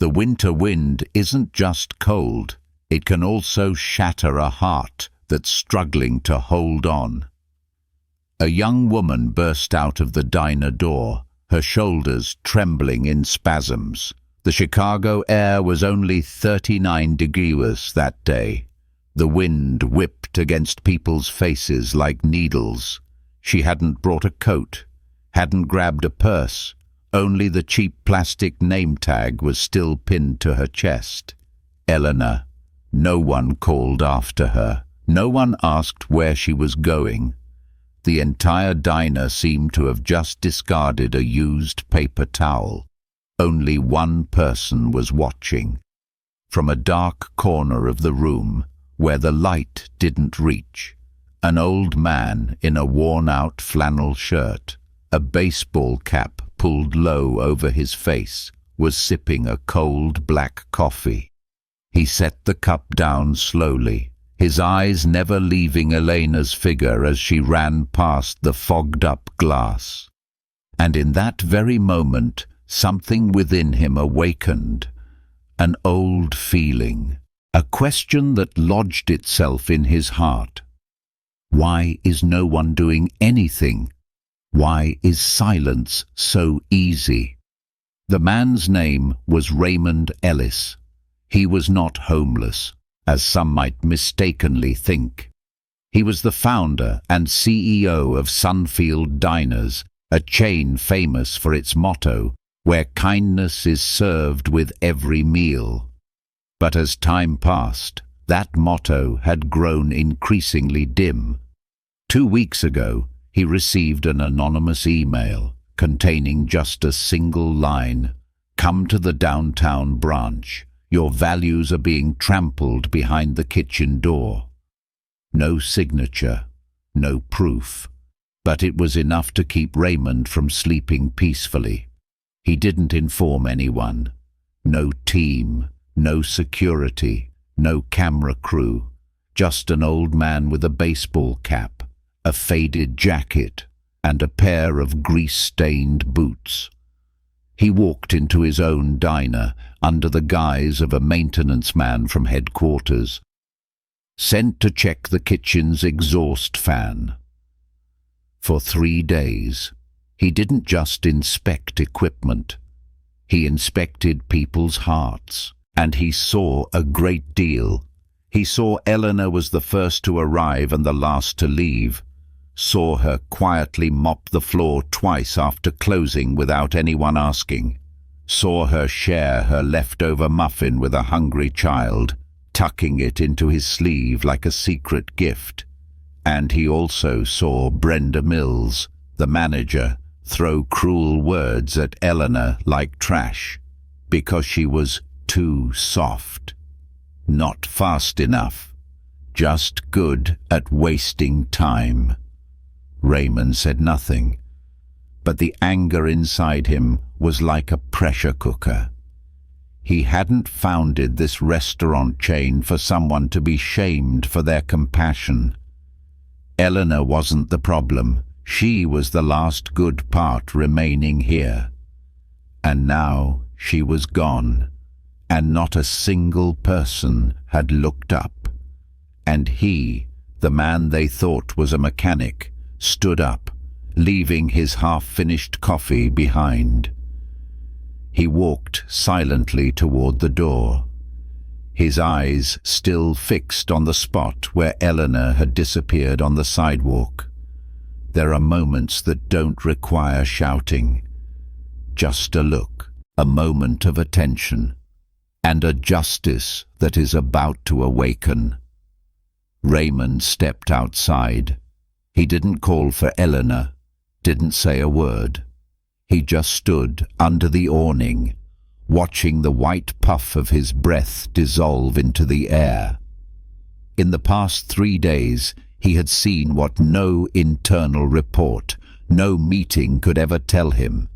The winter wind isn't just cold, it can also shatter a heart that's struggling to hold on. A young woman burst out of the diner door, her shoulders trembling in spasms. The Chicago air was only 39 degrees that day. The wind whipped against people's faces like needles. She hadn't brought a coat, hadn't grabbed a purse. Only the cheap plastic name tag was still pinned to her chest. Eleanor. No one called after her. No one asked where she was going. The entire diner seemed to have just discarded a used paper towel. Only one person was watching. From a dark corner of the room, where the light didn't reach, an old man in a worn-out flannel shirt, a baseball cap pulled low over his face, was sipping a cold black coffee. He set the cup down slowly, his eyes never leaving Elena's figure as she ran past the fogged-up glass. And in that very moment, something within him awakened, an old feeling, a question that lodged itself in his heart. Why is no one doing anything? Why is silence so easy? The man's name was Raymond Ellis. He was not homeless, as some might mistakenly think. He was the founder and CEO of Sunfield Diners, a chain famous for its motto, where kindness is served with every meal. But as time passed, that motto had grown increasingly dim. 2 weeks ago, he received an anonymous email containing just a single line: "Come to the downtown branch. Your values are being trampled behind the kitchen door." No signature, no proof, but it was enough to keep Raymond from sleeping peacefully. He didn't inform anyone. No team, no security, no camera crew, just an old man with a baseball cap, a faded jacket, and a pair of grease-stained boots. He walked into his own diner under the guise of a maintenance man from headquarters, sent to check the kitchen's exhaust fan. For 3 days, he didn't just inspect equipment. He inspected people's hearts, and he saw a great deal. He saw Eleanor was the first to arrive and the last to leave, saw her quietly mop the floor twice after closing without anyone asking, saw her share her leftover muffin with a hungry child, tucking it into his sleeve like a secret gift. And he also saw Brenda Mills, the manager, throw cruel words at Eleanor like trash, because she was too soft, not fast enough, just good at wasting time. Raymond said nothing, but the anger inside him was like a pressure cooker. He hadn't founded this restaurant chain for someone to be shamed for their compassion. Eleanor wasn't the problem. She was the last good part remaining here. And now she was gone, and not a single person had looked up. And he, the man they thought was a mechanic, stood up, leaving his half-finished coffee behind. He walked silently toward the door, his eyes still fixed on the spot where Eleanor had disappeared on the sidewalk. There are moments that don't require shouting. Just a look, a moment of attention, and a justice that is about to awaken. Raymond stepped outside. He didn't call for Eleanor, didn't say a word. He just stood under the awning, watching the white puff of his breath dissolve into the air. In the past 3 days, he had seen what no internal report, no meeting could ever tell him.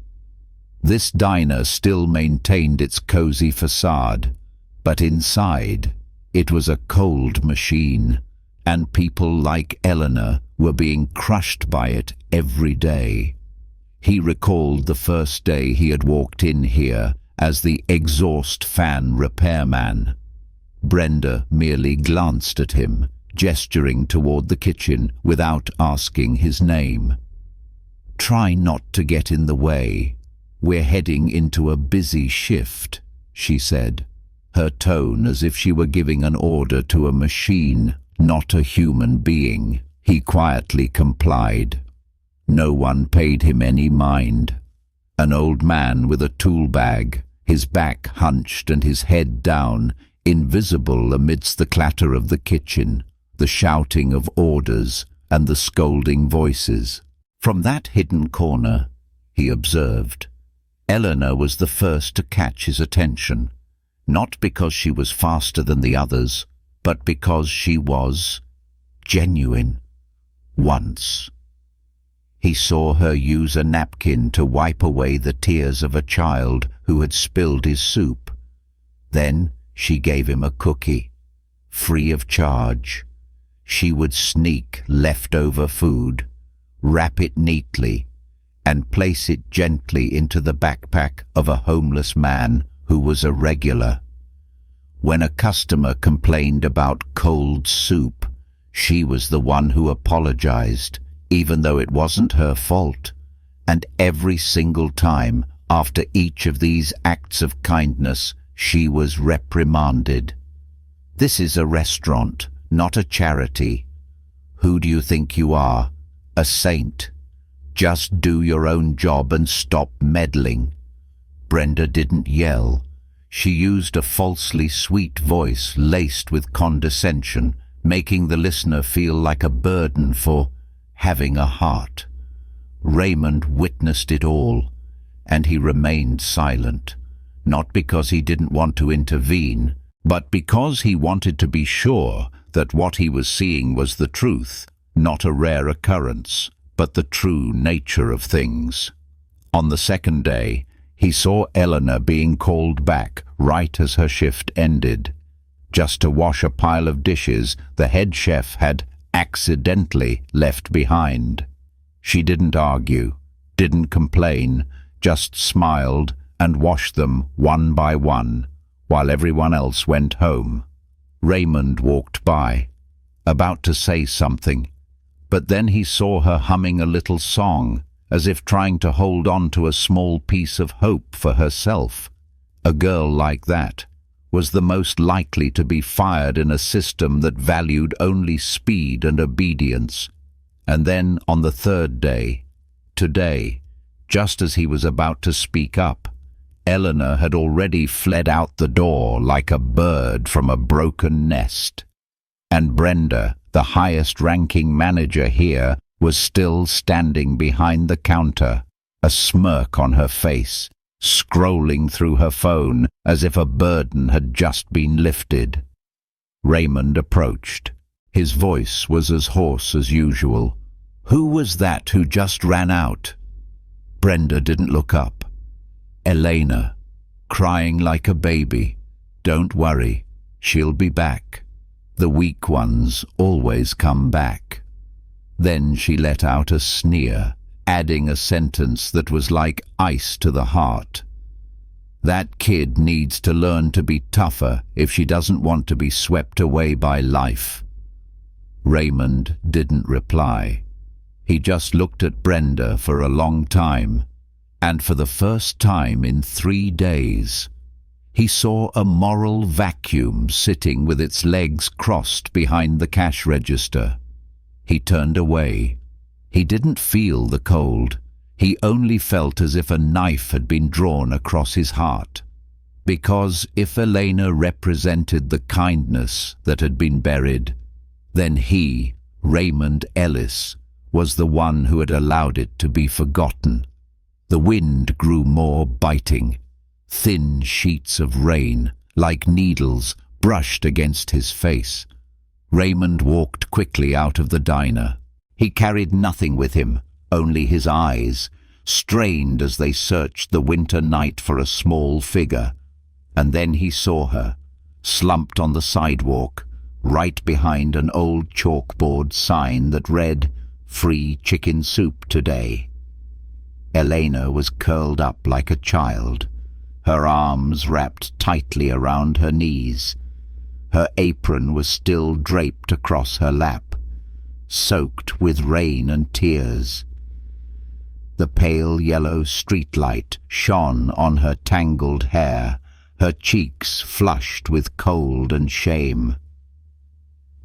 This diner still maintained its cozy facade, but inside, it was a cold machine, and people like Eleanor were being crushed by it every day. He recalled the first day he had walked in here as the exhaust fan repairman. Brenda merely glanced at him, gesturing toward the kitchen without asking his name. "Try not to get in the way. We're heading into a busy shift," she said, her tone as if she were giving an order to a machine, not a human being. He quietly complied. No one paid him any mind. An old man with a tool bag, his back hunched and his head down, invisible amidst the clatter of the kitchen, the shouting of orders and the scolding voices. From that hidden corner, he observed, Eleanor was the first to catch his attention, not because she was faster than the others, but because she was genuine. Once. He saw her use a napkin to wipe away the tears of a child who had spilled his soup. Then she gave him a cookie, free of charge. She would sneak leftover food, wrap it neatly, and place it gently into the backpack of a homeless man who was a regular. When a customer complained about cold soup, she was the one who apologized, even though it wasn't her fault. And every single time, after each of these acts of kindness, she was reprimanded. "This is a restaurant, not a charity. Who do you think you are? A saint? Just do your own job and stop meddling." Brenda didn't yell. She used a falsely sweet voice laced with condescension, making the listener feel like a burden for having a heart. Raymond witnessed it all, and he remained silent, not because he didn't want to intervene, but because he wanted to be sure that what he was seeing was the truth, not a rare occurrence, but the true nature of things. On the second day, he saw Eleanor being called back right as her shift ended. Just to wash a pile of dishes the head chef had accidentally left behind. She didn't argue, didn't complain, just smiled and washed them one by one, while everyone else went home. Raymond walked by, about to say something, but then he saw her humming a little song, as if trying to hold on to a small piece of hope for herself. A girl like that was the most likely to be fired in a system that valued only speed and obedience. And then on the third day, today, just as he was about to speak up, Eleanor had already fled out the door like a bird from a broken nest. And Brenda, the highest-ranking manager here, was still standing behind the counter, a smirk on her face, scrolling through her phone as if a burden had just been lifted. Raymond approached. His voice was as hoarse as usual. "Who was that who just ran out?" Brenda didn't look up. "Elena, crying like a baby. Don't worry, she'll be back. The weak ones always come back." Then she let out a sneer, adding a sentence that was like ice to the heart. "That kid needs to learn to be tougher if she doesn't want to be swept away by life." Raymond didn't reply. He just looked at Brenda for a long time, and for the first time in 3 days, he saw a moral vacuum sitting with its legs crossed behind the cash register. He turned away. He didn't feel the cold. He only felt as if a knife had been drawn across his heart. Because if Elena represented the kindness that had been buried, then he, Raymond Ellis, was the one who had allowed it to be forgotten. The wind grew more biting. Thin sheets of rain, like needles, brushed against his face. Raymond walked quickly out of the diner. He carried nothing with him, only his eyes, strained as they searched the winter night for a small figure. And then he saw her, slumped on the sidewalk, right behind an old chalkboard sign that read, "Free chicken soup today." Elena was curled up like a child, her arms wrapped tightly around her knees. Her apron was still draped across her lap, soaked with rain and tears. The pale yellow streetlight shone on her tangled hair, her cheeks flushed with cold and shame.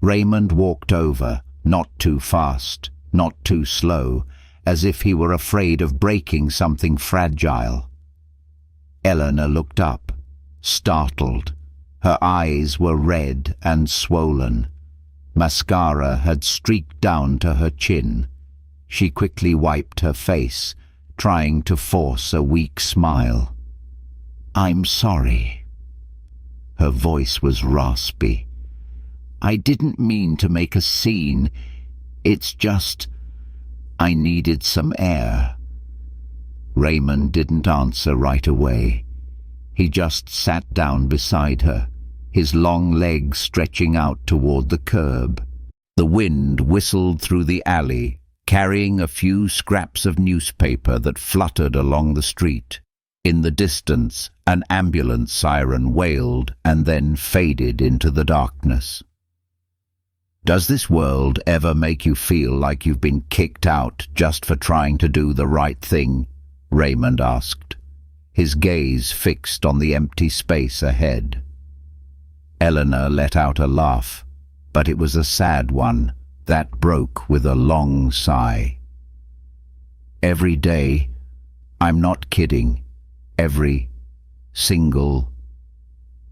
Raymond walked over, not too fast, not too slow, as if he were afraid of breaking something fragile. Eleanor looked up, startled. Her eyes were red and swollen. Mascara had streaked down to her chin. She quickly wiped her face, trying to force a weak smile. "I'm sorry." Her voice was raspy. "I didn't mean to make a scene. It's just, I needed some air." Raymond didn't answer right away. He just sat down beside her, his long legs stretching out toward the curb. The wind whistled through the alley, carrying a few scraps of newspaper that fluttered along the street. In the distance, an ambulance siren wailed and then faded into the darkness. "Does this world ever make you feel like you've been kicked out just for trying to do the right thing?" Raymond asked, his gaze fixed on the empty space ahead. Eleanor let out a laugh, but it was a sad one that broke with a long sigh. "Every day, I'm not kidding, every single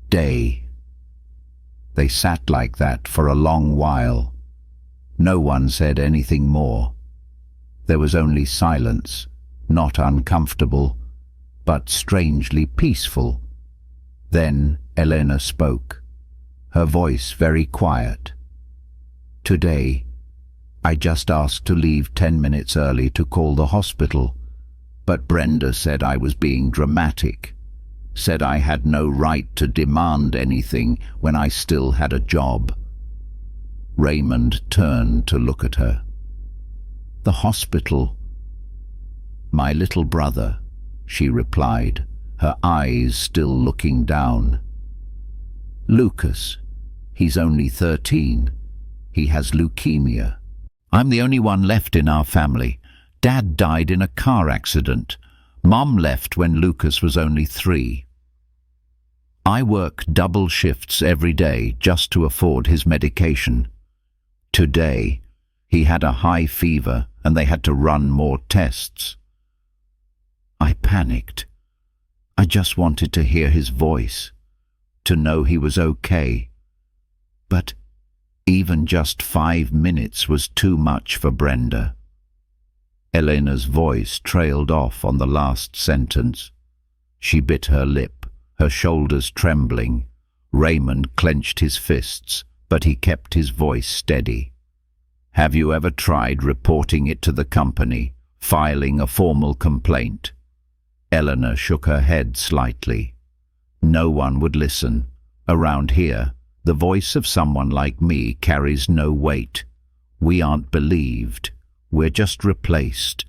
day." They sat like that for a long while. No one said anything more. There was only silence, not uncomfortable, but strangely peaceful. Then Elena spoke, her voice very quiet. "Today, I just asked to leave 10 minutes early to call the hospital, but Brenda said I was being dramatic. Said I had no right to demand anything when I still had a job." Raymond turned to look at her. "The hospital." "My little brother," she replied, her eyes still looking down. "Lucas. He's only 13. He has leukemia. I'm the only one left in our family. Dad died in a car accident. Mom left when Lucas was only 3. I work double shifts every day just to afford his medication. Today, he had a high fever and they had to run more tests." I panicked. I just wanted to hear his voice, to know he was okay. But even just 5 minutes was too much for Brenda. Elena's voice trailed off on the last sentence. She bit her lip, her shoulders trembling. Raymond clenched his fists, but he kept his voice steady. "Have you ever tried reporting it to the company, filing a formal complaint?" Eleanor shook her head slightly. "No one would listen. Around here, the voice of someone like me carries no weight. We aren't believed. We're just replaced."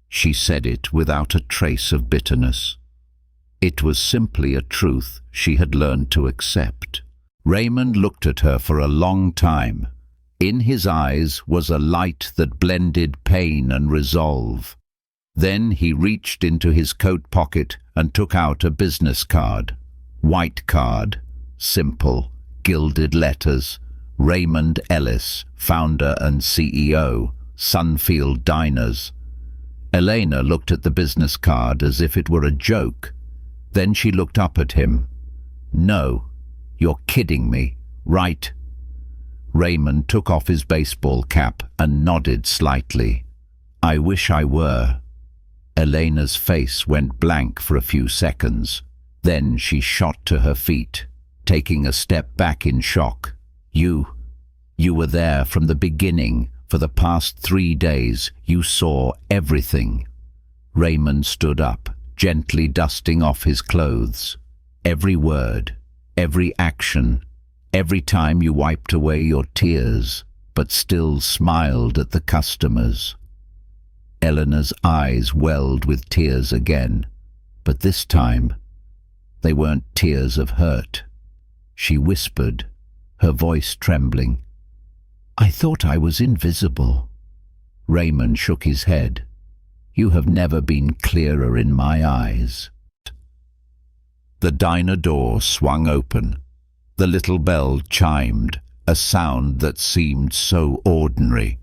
She said it without a trace of bitterness. It was simply a truth she had learned to accept. Raymond looked at her for a long time. In his eyes was a light that blended pain and resolve. Then he reached into his coat pocket and took out a business card. White card, simple, gilded letters. Raymond Ellis, founder and CEO, Sunfield Diners. Elena looked at the business card as if it were a joke. Then she looked up at him. "No, you're kidding me, right?" Raymond took off his baseball cap and nodded slightly. "I wish I were." Elena's face went blank for a few seconds. Then she shot to her feet, taking a step back in shock. You were there from the beginning. For the past 3 days, you saw everything." Raymond stood up, gently dusting off his clothes. "Every word, every action, every time you wiped away your tears, but still smiled at the customers." Eleanor's eyes welled with tears again, but this time They weren't tears of hurt. She whispered, her voice trembling. "I thought I was invisible." Raymond shook his head. "You have never been clearer in my eyes." The diner door swung open. The little bell chimed, a sound that seemed so ordinary.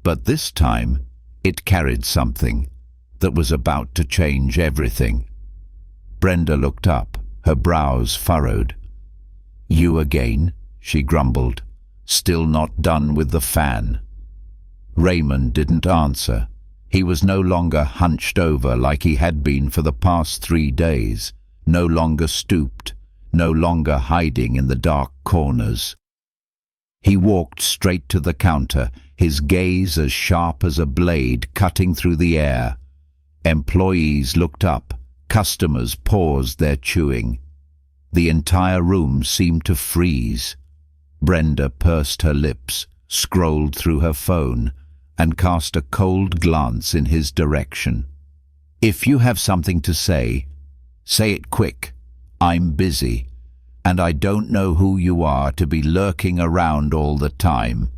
But this time, it carried something that was about to change everything. Brenda looked up, her brows furrowed. "You again?" she grumbled, still not done with the fan. Raymond didn't answer. He was no longer hunched over like he had been for the past 3 days, no longer stooped, no longer hiding in the dark corners. He walked straight to the counter, his gaze as sharp as a blade cutting through the air. Employees looked up, customers paused their chewing. The entire room seemed to freeze. Brenda pursed her lips, scrolled through her phone, and cast a cold glance in his direction. "If you have something to say it quick. I'm busy, and I don't know who you are to be lurking around all the time."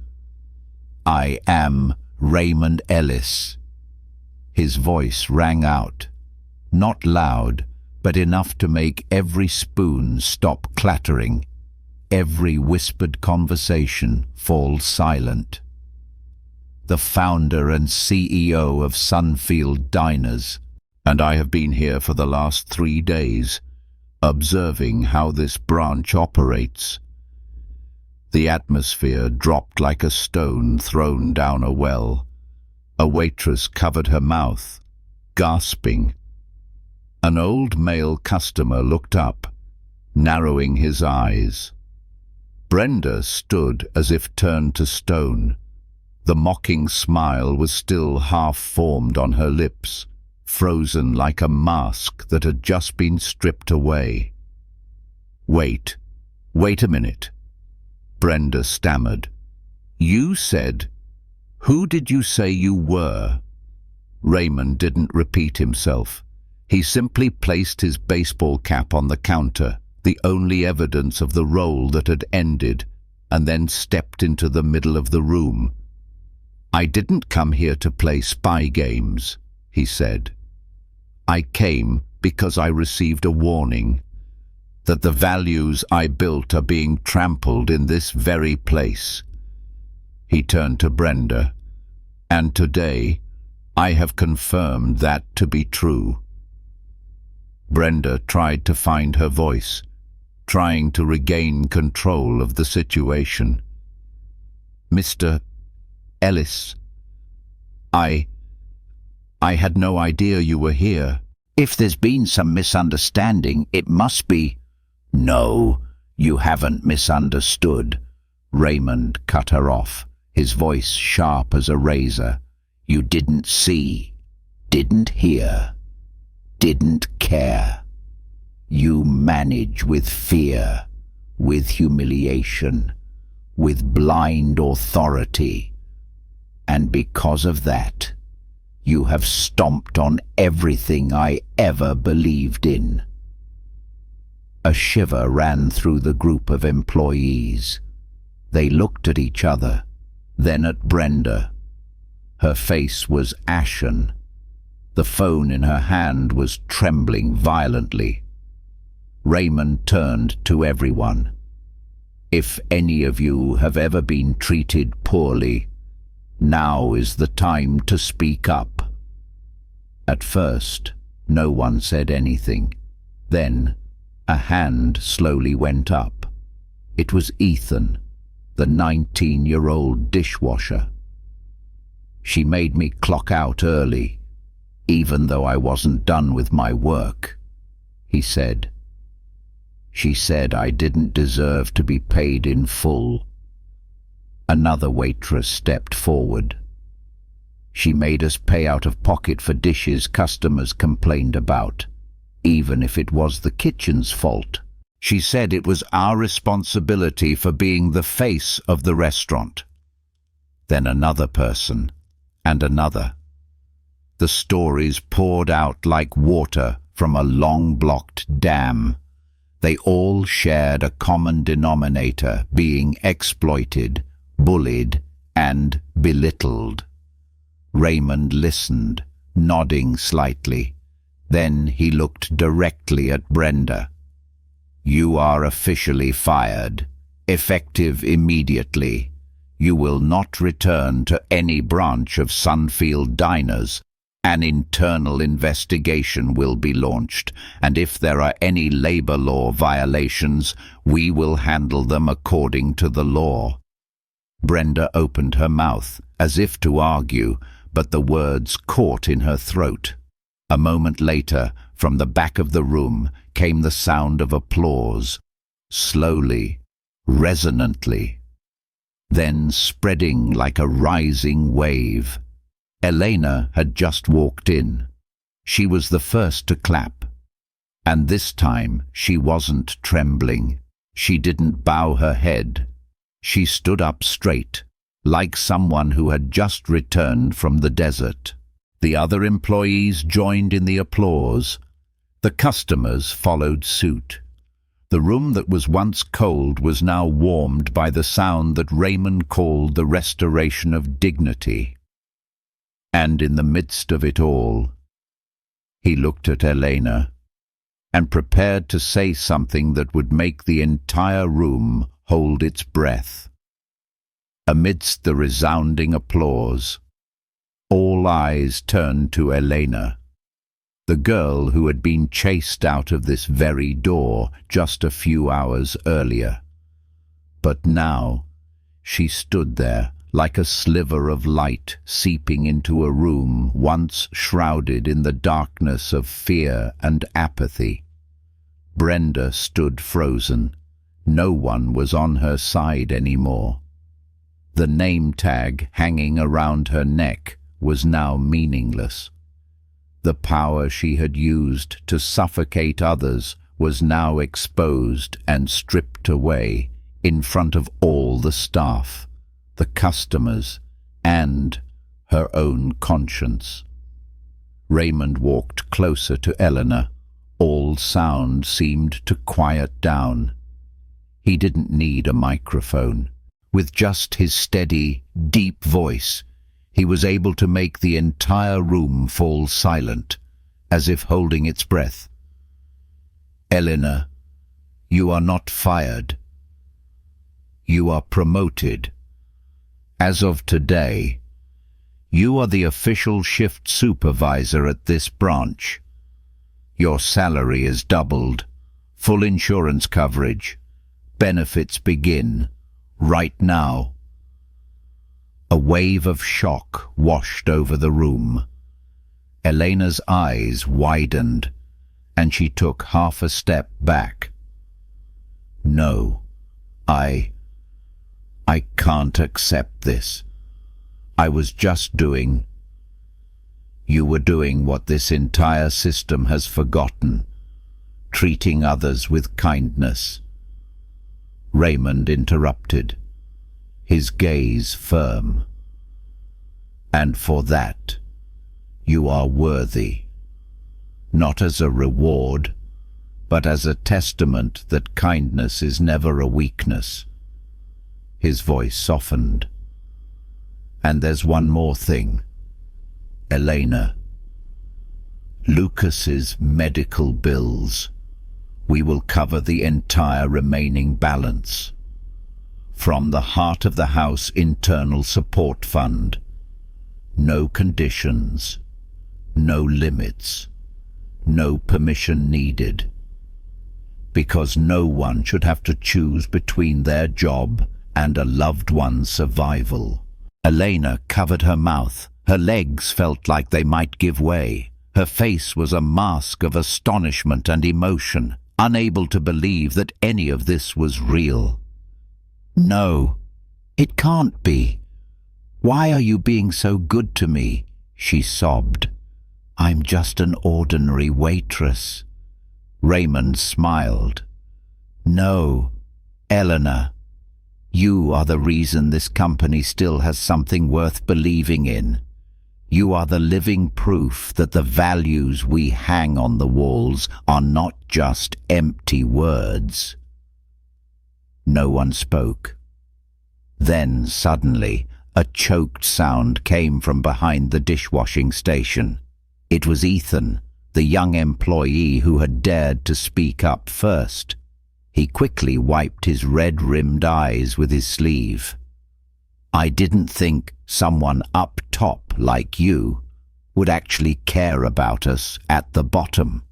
"I am Raymond Ellis." His voice rang out, not loud, but enough to make every spoon stop clattering, every whispered conversation fall silent. "The founder and CEO of Sunfield Diners, and I have been here for the last 3 days, observing how this branch operates." The atmosphere dropped like a stone thrown down a well. A waitress covered her mouth, gasping. An old male customer looked up, narrowing his eyes. Brenda stood as if turned to stone. The mocking smile was still half-formed on her lips, frozen like a mask that had just been stripped away. Wait a minute," Brenda stammered. "You said, who did you say you were?" Raymond didn't repeat himself. He simply placed his baseball cap on the counter, the only evidence of the role that had ended, and then stepped into the middle of the room. "I didn't come here to play spy games," he said. "I came because I received a warning that the values I built are being trampled in this very place." He turned to Brenda. "And today, I have confirmed that to be true." Brenda tried to find her voice, trying to regain control of the situation. "Mr. Ellis, I had no idea you were here." "If there's been some misunderstanding, it must be—" "No, you haven't misunderstood," Raymond cut her off, his voice sharp as a razor. "You didn't see, didn't hear, didn't care. You manage with fear, with humiliation, with blind authority. And because of that, you have stomped on everything I ever believed in." A shiver ran through the group of employees. They looked at each other, then at Brenda. Her face was ashen. The phone in her hand was trembling violently. Raymond turned to everyone. "If any of you have ever been treated poorly, now is the time to speak up." At first, no one said anything. Then, a hand slowly went up. It was Ethan, the 19-year-old dishwasher. "She made me clock out early, even though I wasn't done with my work," he said. "She said I didn't deserve to be paid in full." Another waitress stepped forward. "She made us pay out of pocket for dishes customers complained about, even if it was the kitchen's fault. She said it was our responsibility for being the face of the restaurant." Then another person, and another. The stories poured out like water from a long-blocked dam. They all shared a common denominator, being exploited, bullied, and belittled. Raymond listened, nodding slightly. Then he looked directly at Brenda. "You are officially fired, effective immediately. You will not return to any branch of Sunfield Diners. An internal investigation will be launched, and if there are any labor law violations, we will handle them according to the law." Brenda opened her mouth, as if to argue, but the words caught in her throat. A moment later, from the back of the room, came the sound of applause, slowly, resonantly, then spreading like a rising wave. Elena had just walked in. She was the first to clap. And this time she wasn't trembling. She didn't bow her head. She stood up straight, like someone who had just returned from the desert. The other employees joined in the applause. The customers followed suit. The room that was once cold was now warmed by the sound that Raymond called the restoration of dignity. And in the midst of it all, he looked at Elena and prepared to say something that would make the entire room hold its breath. Amidst the resounding applause, all eyes turned to Elena, the girl who had been chased out of this very door just a few hours earlier. But now she stood there, like a sliver of light seeping into a room once shrouded in the darkness of fear and apathy. Brenda stood frozen. No one was on her side anymore. The name tag hanging around her neck was now meaningless. The power she had used to suffocate others was now exposed and stripped away in front of all the staff, the customers, and her own conscience. Raymond walked closer to Eleanor. All sound seemed to quiet down. He didn't need a microphone. With just his steady, deep voice, he was able to make the entire room fall silent, as if holding its breath. "Eleanor, you are not fired. You are promoted. As of today, you are the official shift supervisor at this branch. Your salary is doubled, full insurance coverage. Benefits begin right now." A wave of shock washed over the room. Elena's eyes widened, and she took half a step back. "No, I can't accept this. I was just doing..." "You were doing what this entire system has forgotten, treating others with kindness." Raymond interrupted, his gaze firm. "And for that, you are worthy, not as a reward, but as a testament that kindness is never a weakness." His voice softened. "And there's one more thing, Elena. Lucas's medical bills. We will cover the entire remaining balance. From the Heart of the House Internal Support Fund. No conditions, no limits, no permission needed. Because no one should have to choose between their job and a loved one's survival." Elena covered her mouth. Her legs felt like they might give way. Her face was a mask of astonishment and emotion, unable to believe that any of this was real. "No, it can't be. Why are you being so good to me?" she sobbed. "I'm just an ordinary waitress." Raymond smiled. "No, Eleanor. You are the reason this company still has something worth believing in. You are the living proof that the values we hang on the walls are not just empty words." No one spoke. Then, suddenly, a choked sound came from behind the dishwashing station. It was Ethan, the young employee who had dared to speak up first. He quickly wiped his red-rimmed eyes with his sleeve. "I didn't think someone up top like you would actually care about us at the bottom."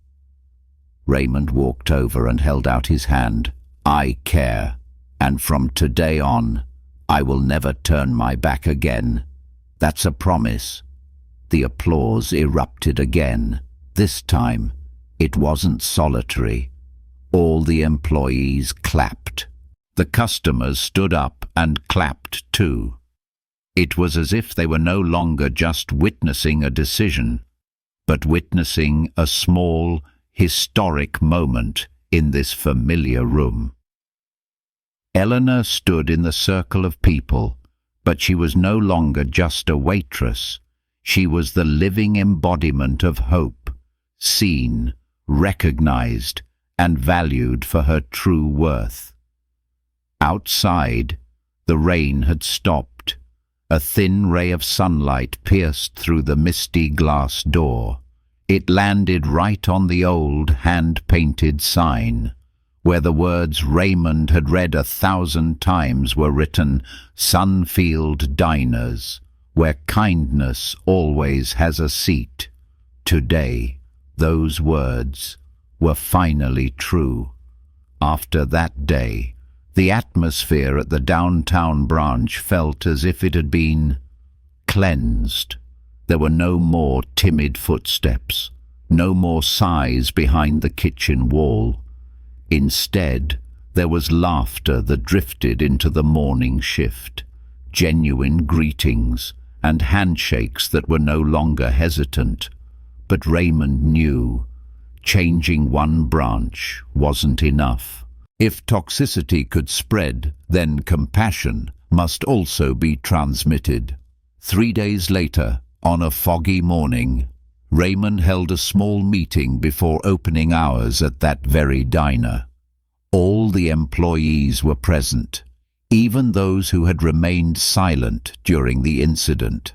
Raymond walked over and held out his hand. "I care, and from today on, I will never turn my back again. That's a promise." The applause erupted again. This time, it wasn't solitary. All the employees clapped. The customers stood up and clapped too. It was as if they were no longer just witnessing a decision, but witnessing a small, historic moment in this familiar room. Eleanor stood in the circle of people, but she was no longer just a waitress. She was the living embodiment of hope, seen, recognized, and valued for her true worth. Outside, the rain had stopped. A thin ray of sunlight pierced through the misty glass door. It landed right on the old hand-painted sign, where the words Raymond had read 1,000 times were written, "Sunfield Diners, where kindness always has a seat." Today, those words were finally true. After that day, the atmosphere at the downtown branch felt as if it had been cleansed. There were no more timid footsteps, no more sighs behind the kitchen wall. Instead, there was laughter that drifted into the morning shift, genuine greetings, and handshakes that were no longer hesitant. But Raymond knew changing one branch wasn't enough. If toxicity could spread, then compassion must also be transmitted. 3 days later, on a foggy morning, Raymond held a small meeting before opening hours at that very diner. All the employees were present, even those who had remained silent during the incident.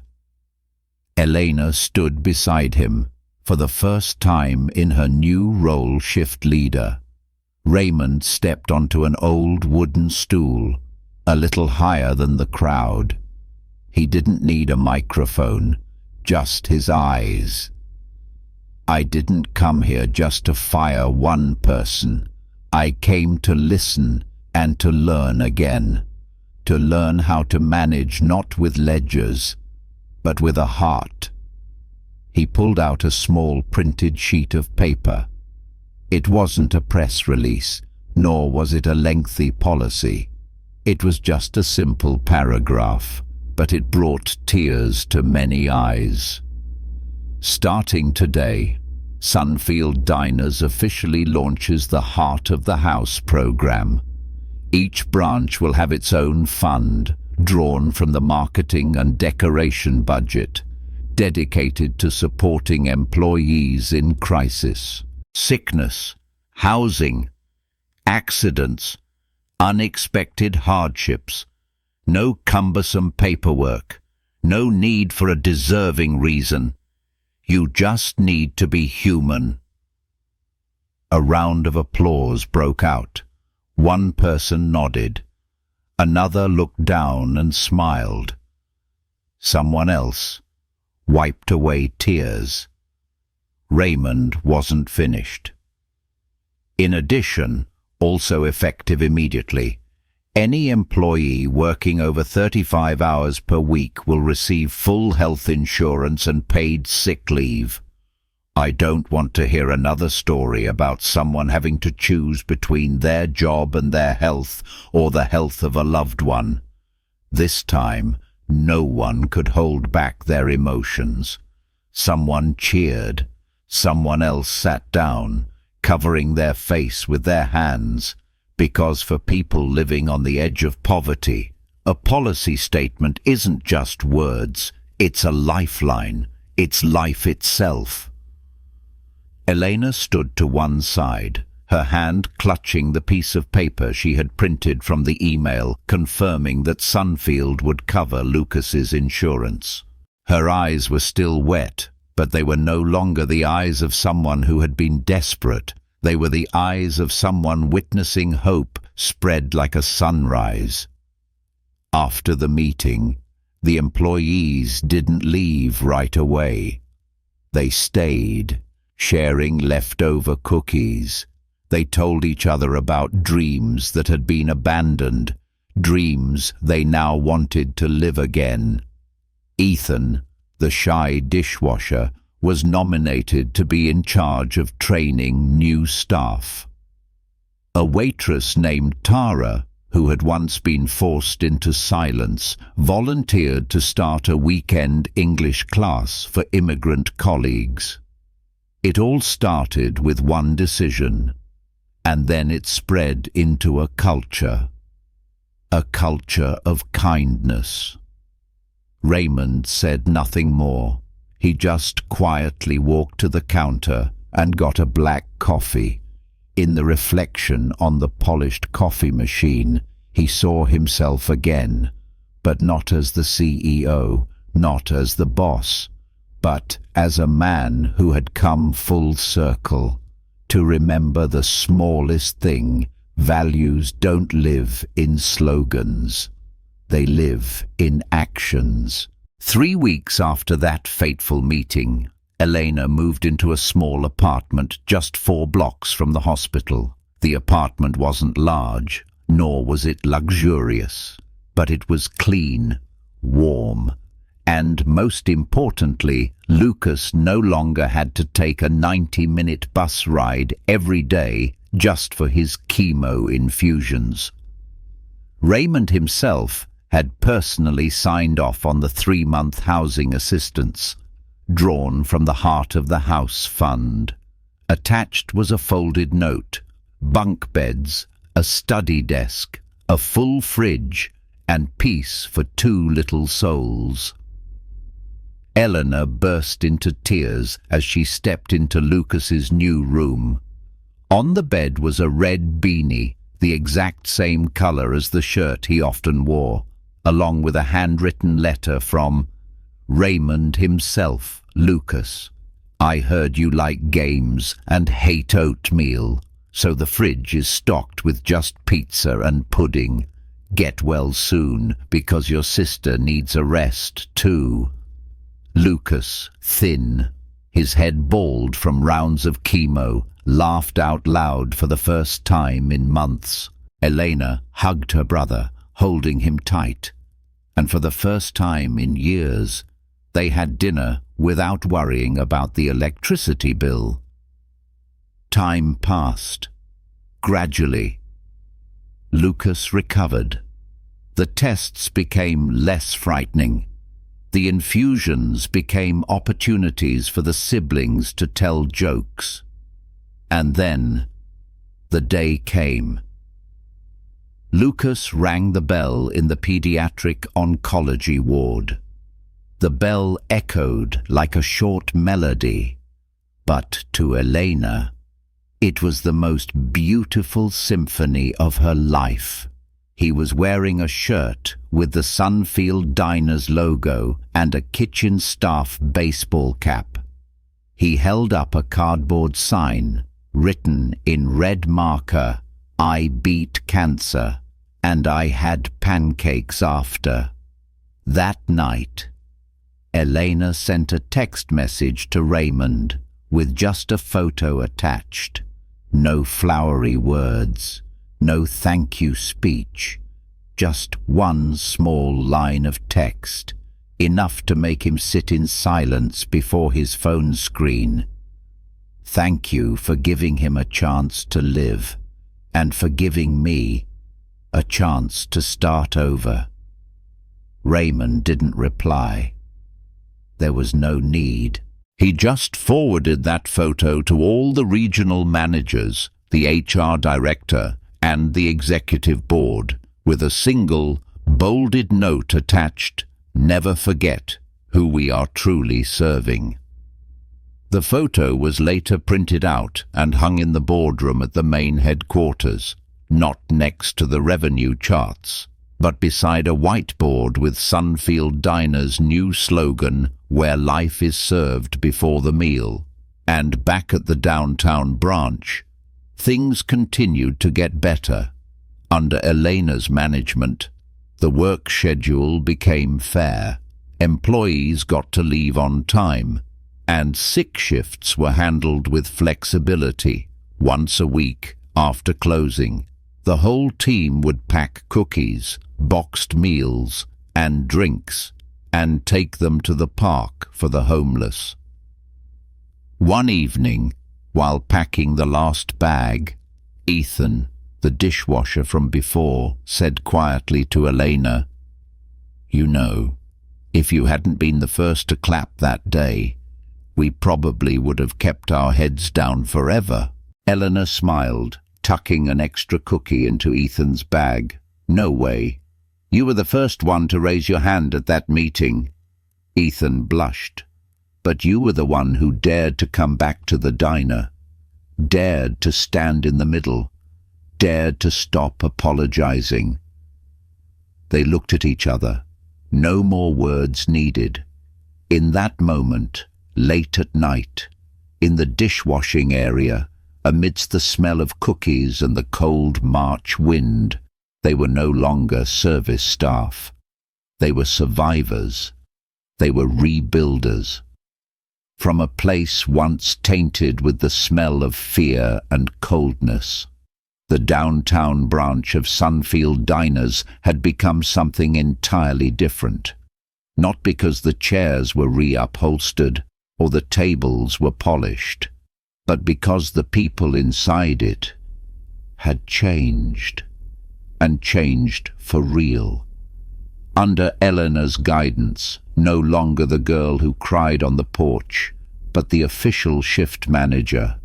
Elena stood beside him, for the first time in her new role shift leader. Raymond stepped onto an old wooden stool, a little higher than the crowd. He didn't need a microphone, just his eyes. "I didn't come here just to fire one person. I came to listen and to learn again, to learn how to manage not with ledgers, but with a heart." He pulled out a small printed sheet of paper. It wasn't a press release, nor was it a lengthy policy. It was just a simple paragraph, but it brought tears to many eyes. Starting today, Sunfield Diners officially launches the Heart of the House program. Each branch will have its own fund, drawn from the marketing and decoration budget, dedicated to supporting employees in crisis. Sickness, housing, accidents, unexpected hardships. No cumbersome paperwork, no need for a deserving reason. You just need to be human. A round of applause broke out. One person nodded. Another looked down and smiled. Someone else wiped away tears. Raymond wasn't finished. In addition, also effective immediately, any employee working over 35 hours per week will receive full health insurance and paid sick leave. I don't want to hear another story about someone having to choose between their job and their health or the health of a loved one. This time, no one could hold back their emotions. Someone cheered. Someone else sat down, covering their face with their hands, because for people living on the edge of poverty, a policy statement isn't just words, it's a lifeline. It's life itself. Elena stood to one side, her hand clutching the piece of paper she had printed from the email confirming that Sunfield would cover Lucas's insurance. Her eyes were still wet, but they were no longer the eyes of someone who had been desperate. They were the eyes of someone witnessing hope spread like a sunrise. After the meeting, the employees didn't leave right away. They stayed, sharing leftover cookies. They told each other about dreams that had been abandoned, dreams they now wanted to live again. Ethan, the shy dishwasher, was nominated to be in charge of training new staff. A waitress named Tara, who had once been forced into silence, volunteered to start a weekend English class for immigrant colleagues. It all started with one decision, and then it spread into a culture of kindness. Raymond said nothing more. He just quietly walked to the counter and got a black coffee. In the reflection on the polished coffee machine, he saw himself again, but not as the CEO, not as the boss, but as a man who had come full circle. To remember the smallest thing, values don't live in slogans. They live in actions. 3 weeks after that fateful meeting, Elena moved into a small apartment just 4 blocks from the hospital. The apartment wasn't large, nor was it luxurious, but it was clean, warm, and most importantly, Lucas no longer had to take a 90-minute bus ride every day just for his chemo infusions. Raymond himself had personally signed off on the 3-month housing assistance, drawn from the Heart of the House Fund. Attached was a folded note, bunk beds, a study desk, a full fridge, and peace for 2 little souls. Eleanor burst into tears as she stepped into Lucas's new room. On the bed was a red beanie, the exact same color as the shirt he often wore, along with a handwritten letter from Raymond himself. Lucas, I heard you like games and hate oatmeal, so the fridge is stocked with just pizza and pudding. Get well soon, because your sister needs a rest too. Lucas, thin, his head bald from rounds of chemo, laughed out loud for the first time in months. Elena hugged her brother, holding him tight, and for the first time in years, they had dinner without worrying about the electricity bill. Time passed. Gradually, Lucas recovered. The tests became less frightening. The infusions became opportunities for the siblings to tell jokes. And then, the day came. Lucas rang the bell in the pediatric oncology ward. The bell echoed like a short melody, but to Elena, it was the most beautiful symphony of her life. He was wearing a shirt with the Sunfield Diners logo and a kitchen staff baseball cap. He held up a cardboard sign, written in red marker, I beat cancer, and I had pancakes after. That night, Elena sent a text message to Raymond with just a photo attached. No flowery words, no thank you speech, just one small line of text, enough to make him sit in silence before his phone screen. Thank you for giving him a chance to live, and for giving me a chance to start over. Raymond didn't reply. There was no need. He just forwarded that photo to all the regional managers, the HR director, and the executive board, with a single, bolded note attached, never forget who we are truly serving. The photo was later printed out and hung in the boardroom at the main headquarters, not next to the revenue charts, but beside a whiteboard with Sunfield Diner's new slogan, "Where life is served before the meal." And back at the downtown branch, things continued to get better. Under Elena's management, the work schedule became fair, employees got to leave on time, and sick shifts were handled with flexibility. Once a week, after closing, the whole team would pack cookies, boxed meals, and drinks, and take them to the park for the homeless. One evening, while packing the last bag, Ethan, the dishwasher from before, said quietly to Elena, "You know, if you hadn't been the first to clap that day, we probably would have kept our heads down forever." Elena smiled, tucking an extra cookie into Ethan's bag. "No way. You were the first one to raise your hand at that meeting." Ethan blushed. "But you were the one who dared to come back to the diner, dared to stand in the middle, dared to stop apologizing." They looked at each other. No more words needed. In that moment, late at night, in the dishwashing area, amidst the smell of cookies and the cold March wind, they were no longer service staff. They were survivors. They were rebuilders. From a place once tainted with the smell of fear and coldness, the downtown branch of Sunfield Diners had become something entirely different. Not because the chairs were reupholstered or the tables were polished, but because the people inside it had changed, and changed for real. Under Eleanor's guidance, no longer the girl who cried on the porch, but the official shift manager,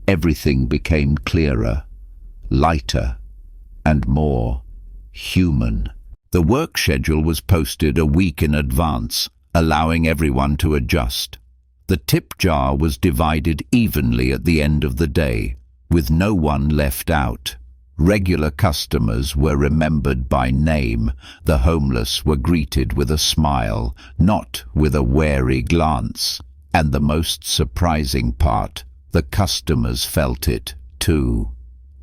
everything became clearer, lighter, and more human. The work schedule was posted a week in advance, allowing everyone to adjust. The tip jar was divided evenly at the end of the day, with no one left out. Regular customers were remembered by name. The homeless were greeted with a smile, not with a wary glance. And the most surprising part, the customers felt it too.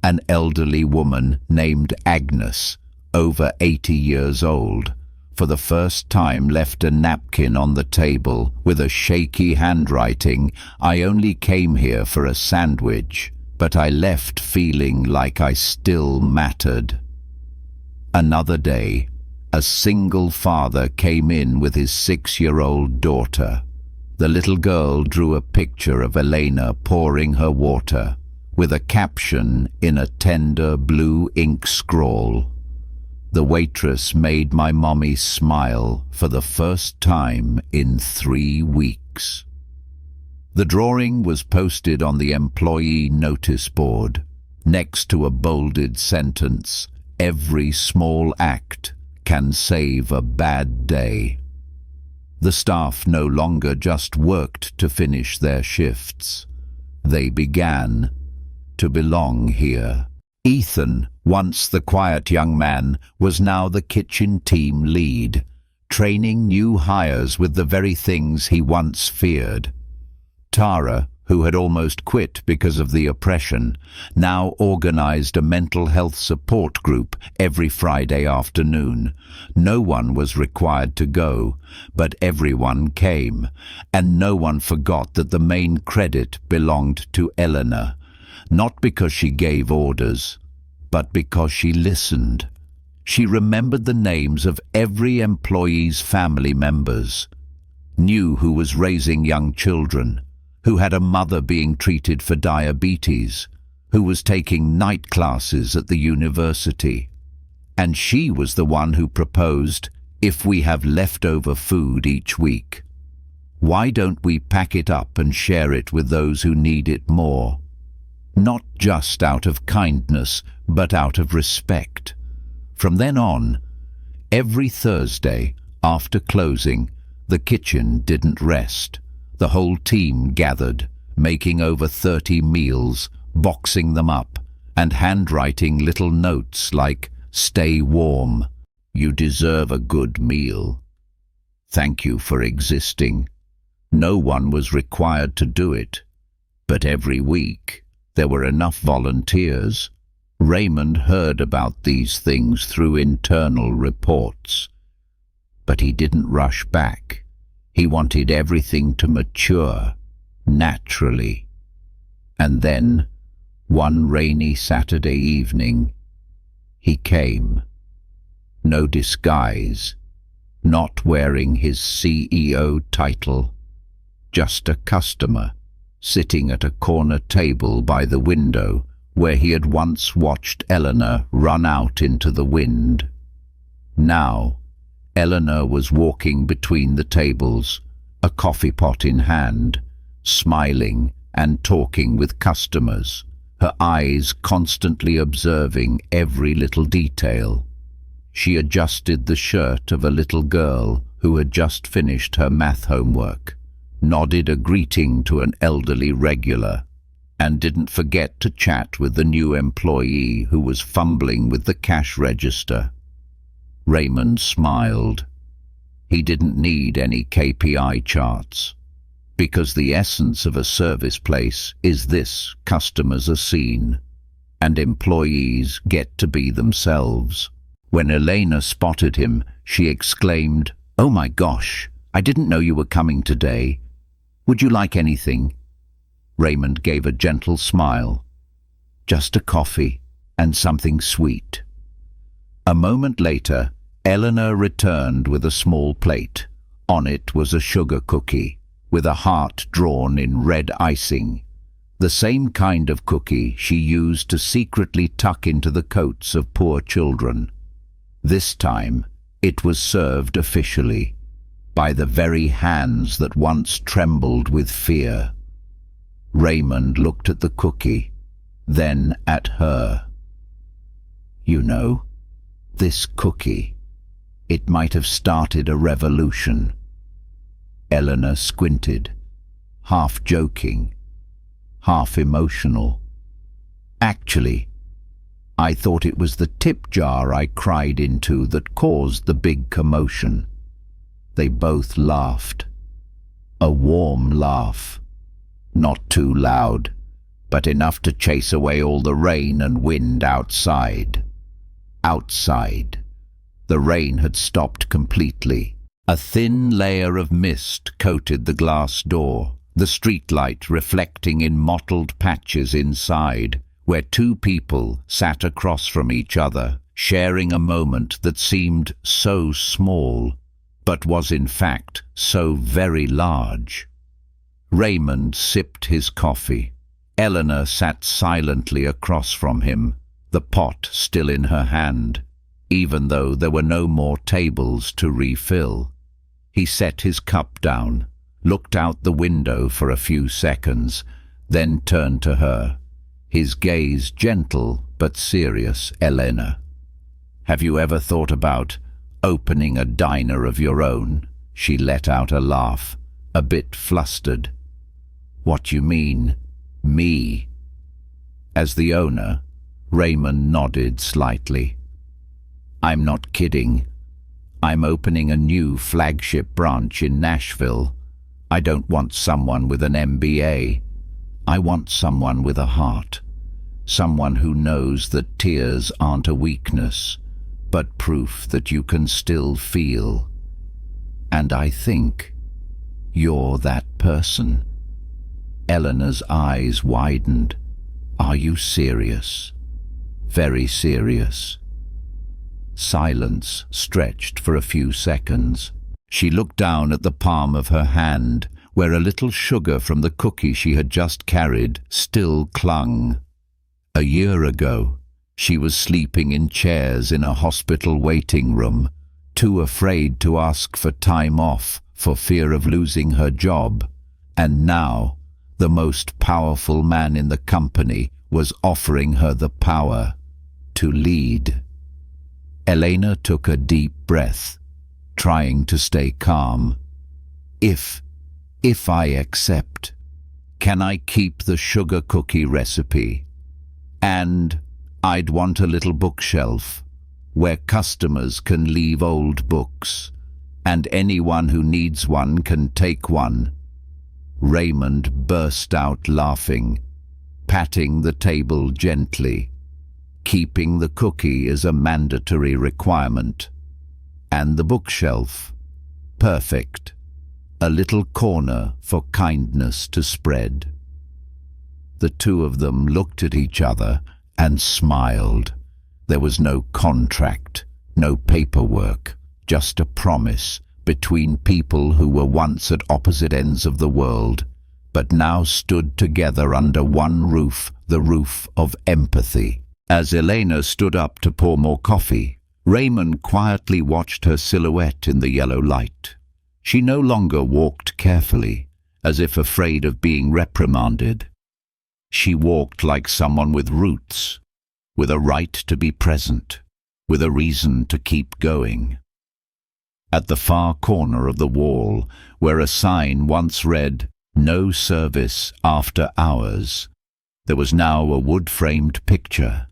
An elderly woman named Agnes, over 80 years old, for the first time left a napkin on the table with a shaky handwriting, "I only came here for a sandwich, but I left feeling like I still mattered." Another day, a single father came in with his 6-year-old daughter. The little girl drew a picture of Elena pouring her water, with a caption in a tender blue ink scrawl. "The waitress made my mommy smile for the first time in 3 weeks." The drawing was posted on the employee notice board, next to a bolded sentence, "Every small act can save a bad day." The staff no longer just worked to finish their shifts. They began to belong here. Ethan, once the quiet young man, was now the kitchen team lead, training new hires with the very things he once feared. Tara, who had almost quit because of the oppression, now organized a mental health support group every Friday afternoon. No one was required to go, but everyone came, and no one forgot that the main credit belonged to Eleanor, not because she gave orders, but because she listened. She remembered the names of every employee's family members, knew who was raising young children, who had a mother being treated for diabetes, who was taking night classes at the university. And she was the one who proposed, "If we have leftover food each week, why don't we pack it up and share it with those who need it more?" Not just out of kindness, but out of respect. From then on, every Thursday, after closing, The kitchen didn't rest. The whole team gathered, making over 30 meals, boxing them up, and handwriting little notes like, "Stay warm. You deserve a good meal. Thank you for existing." No one was required to do it, but every week there were enough volunteers. Raymond heard about these things through internal reports, but he didn't rush back. He wanted everything to mature naturally. And then, one rainy Saturday evening, he came. No disguise, not wearing his CEO title, just a customer sitting at a corner table by the window where he had once watched Eleanor run out into the wind. Now, Eleanor was walking between the tables, a coffee pot in hand, smiling and talking with customers, her eyes constantly observing every little detail. She adjusted the shirt of a little girl who had just finished her math homework, nodded a greeting to an elderly regular, and didn't forget to chat with the new employee who was fumbling with the cash register. Raymond smiled. He didn't need any KPI charts, because the essence of a service place is this: customers are seen, and employees get to be themselves. When Elena spotted him, she exclaimed, "Oh my gosh, I didn't know you were coming today. Would you like anything?" Raymond gave a gentle smile. "Just a coffee and something sweet." A moment later, Eleanor returned with a small plate. On it was a sugar cookie, with a heart drawn in red icing. The same kind of cookie she used to secretly tuck into the coats of poor children. This time, it was served officially, by the very hands that once trembled with fear. Raymond looked at the cookie, then at her. "You know, this cookie, it might have started a revolution." Eleanor squinted, half joking, half emotional. "Actually, I thought it was the tip jar I cried into that caused the big commotion." They both laughed. A warm laugh. Not too loud, but enough to chase away all the rain and wind outside. Outside, the rain had stopped completely. A thin layer of mist coated the glass door, the streetlight reflecting in mottled patches inside, where two people sat across from each other, sharing a moment that seemed so small, but was in fact so very large. Raymond sipped his coffee. Eleanor sat silently across from him, the pot still in her hand, even though there were no more tables to refill. He set his cup down, looked out the window for a few seconds, then turned to her, his gaze gentle but serious. "Elena, have you ever thought about opening a diner of your own?" She let out a laugh, a bit flustered. "What you mean, me?" As the owner, Raymond nodded slightly. "I'm not kidding. I'm opening a new flagship branch in Nashville. I don't want someone with an MBA. I want someone with a heart. Someone who knows that tears aren't a weakness, but proof that you can still feel. And I think you're that person." Eleanor's eyes widened. "Are you serious?" "Very serious." Silence stretched for a few seconds. She looked down at the palm of her hand, where a little sugar from the cookie she had just carried still clung. A year ago, she was sleeping in chairs in a hospital waiting room, too afraid to ask for time off for fear of losing her job. And now, the most powerful man in the company was offering her the power to lead. Elena took a deep breath, trying to stay calm. If I accept, can I keep the sugar cookie recipe? And I'd want a little bookshelf where customers can leave old books, and anyone who needs one can take one." Raymond burst out laughing, patting the table gently. Keeping the cookie is a mandatory requirement. And the bookshelf? Perfect. A little corner for kindness to spread. The two of them looked at each other and smiled. There was no contract, no paperwork, just a promise between people who were once at opposite ends of the world, but now stood together under one roof, the roof of empathy. As Elena stood up to pour more coffee, Raymond quietly watched her silhouette in the yellow light. She no longer walked carefully, as if afraid of being reprimanded. She walked like someone with roots, with a right to be present, with a reason to keep going. At the far corner of the wall, where a sign once read, "No service after hours," there was now a wood-framed picture.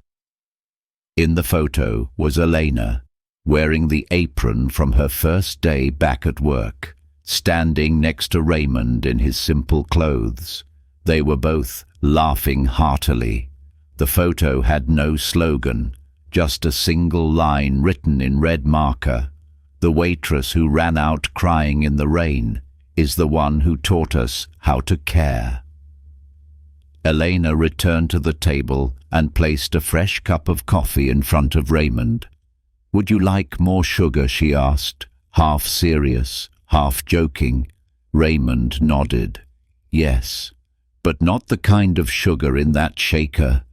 In the photo was Elena, wearing the apron from her first day back at work, standing next to Raymond in his simple clothes. They were both laughing heartily. The photo had no slogan, just a single line written in red marker. "The waitress who ran out crying in the rain is the one who taught us how to care." Elena returned to the table and placed a fresh cup of coffee in front of Raymond. "Would you like more sugar?" she asked, half serious, half joking. Raymond nodded. "Yes, but not the kind of sugar in that shaker,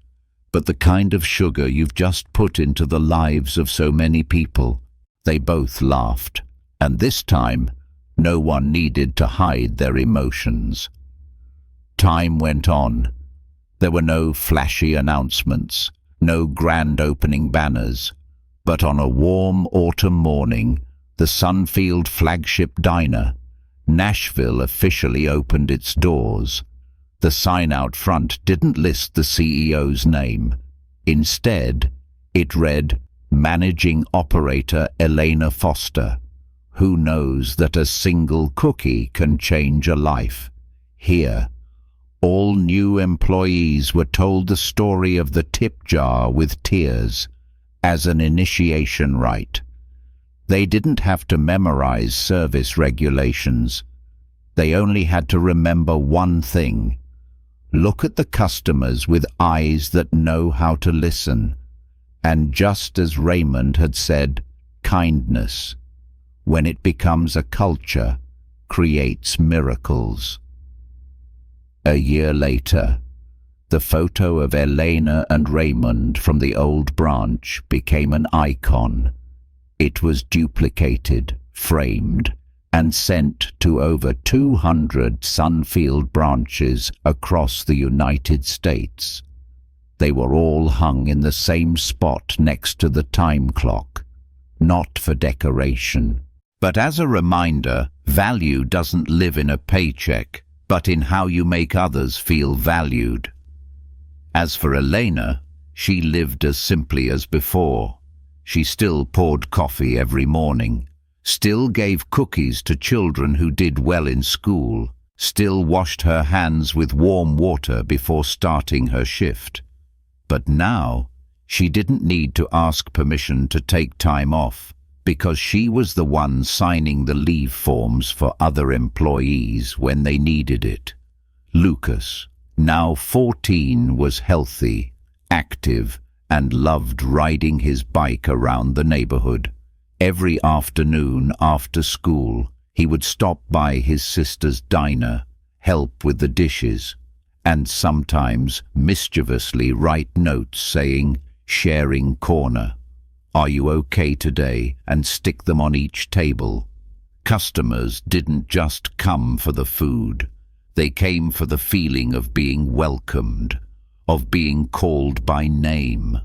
but the kind of sugar you've just put into the lives of so many people." They both laughed, and this time no one needed to hide their emotions. Time went on. There were no flashy announcements, no grand opening banners, but on a warm autumn morning, the Sunfield flagship diner, Nashville, officially opened its doors. The sign out front didn't list the CEO's name. Instead, it read, "Managing Operator Elena Foster. Who knows that a single cookie can change a life?" Here, all new employees were told the story of the tip jar with tears, as an initiation rite. They didn't have to memorize service regulations. They only had to remember one thing: look at the customers with eyes that know how to listen. And just as Raymond had said, kindness, when it becomes a culture, creates miracles. A year later, the photo of Elena and Raymond from the old branch became an icon. It was duplicated, framed, and sent to over 200 Sunfield branches across the United States. They were all hung in the same spot next to the time clock, not for decoration, but as a reminder, value doesn't live in a paycheck, but in how you make others feel valued. As for Elena, she lived as simply as before. She still poured coffee every morning, still gave cookies to children who did well in school, still washed her hands with warm water before starting her shift. But now, she didn't need to ask permission to take time off, because she was the one signing the leave forms for other employees when they needed it. Lucas, now 14, was healthy, active, and loved riding his bike around the neighborhood. Every afternoon after school, he would stop by his sister's diner, help with the dishes, and sometimes mischievously write notes saying, "Sharing corner. Are you okay today?" and stick them on each table. Customers didn't just come for the food. They came for the feeling of being welcomed, of being called by name,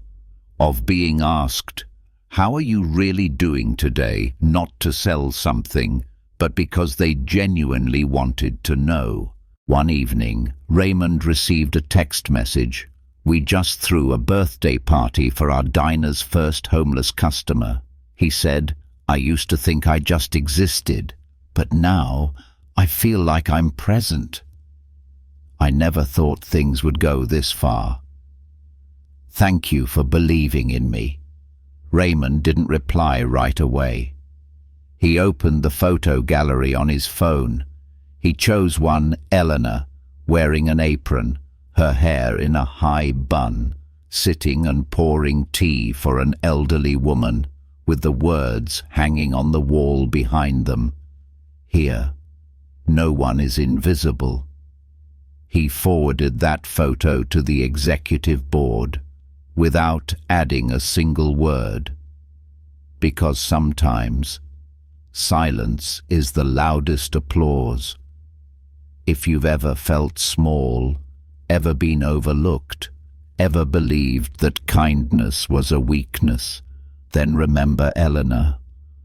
of being asked, "How are you really doing today?" Not to sell something, but because they genuinely wanted to know. One evening, Raymond received a text message. "We just threw a birthday party for our diner's first homeless customer." He said, "I used to think I just existed, but now I feel like I'm present. I never thought things would go this far. Thank you for believing in me." Raymond didn't reply right away. He opened the photo gallery on his phone. He chose one Eleanor, wearing an apron, her hair in a high bun, sitting and pouring tea for an elderly woman, with the words hanging on the wall behind them. "Here, no one is invisible." He forwarded that photo to the executive board, without adding a single word. Because sometimes silence is the loudest applause. If you've ever felt small, ever been overlooked, ever believed that kindness was a weakness, then remember Eleanor,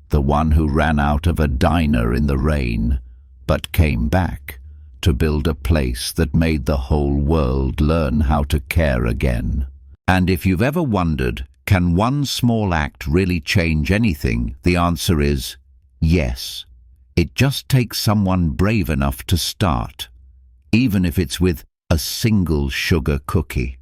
the one who ran out of a diner in the rain, but came back to build a place that made the whole world learn how to care again. And if you've ever wondered, can one small act really change anything? The answer is yes. It just takes someone brave enough to start, even if it's with a single sugar cookie.